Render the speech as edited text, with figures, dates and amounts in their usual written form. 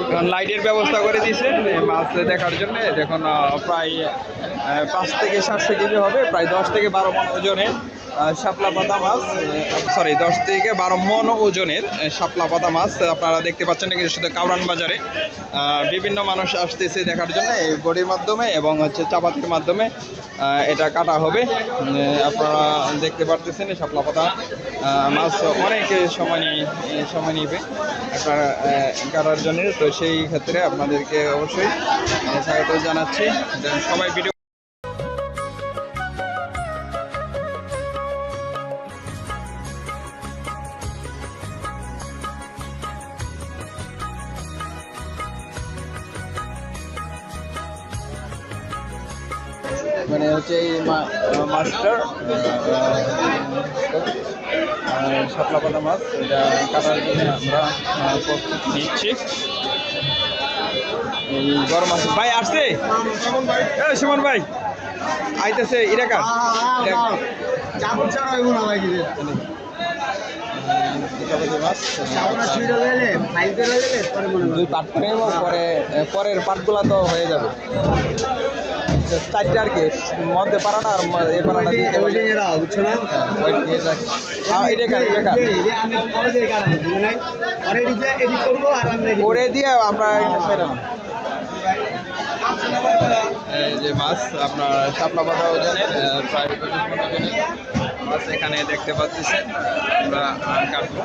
এখন লাইটের ব্যবস্থা করে দিয়েছেন মাছ দেখার জন্য। দেখুন প্রায় 5 থেকে 700 কেজি হবে, প্রায় 10 থেকে 12 মণ ওজনের শাপলা পাতা মাছ, সরি 10 থেকে 12 মণ ওজনের শাপলা পাতা মাছ আপনারা দেখতে পাচ্ছেন। কিন্তু শুধু কাউরান বাজারে বিভিন্ন মানুষ আসতেছে দেখার জন্য এই বডির মাধ্যমে এবং হচ্ছে চাপাতির মাধ্যমে এটা কাটা হবে। আপনারা দেখতে পারতেছেন শাপলা পাতা মাছ অনেক সময় নিবে আপনারা কাটার জন্য। তো সেই ক্ষেত্রে আপনাদেরকে অবশ্যই স্বাগত জানাচ্ছি। সবাই ভিডিও মানে হচ্ছে এই মাছটার শাপলা পাতা মাছ এটা কাটার জন্য আমরা প্রস্তুতি নিচ্ছি। এই গরম মাছ ভাই আসছে, সুমন ভাই আইতেছে ইরাকার দুই পাট করে পরের পাটগুলা তো হয়ে যাবে 4টে আর কি মধ্যে পারাটা আর এ পারাটা বুঝছো না করে দিয়ে আমরা এই যে মাছ আপনার শাপলা পাতা ওজনের প্রায় 25 মণ ওজনের মাছ এখানে দেখতে পাচ্ছেন আমরা কাটবো।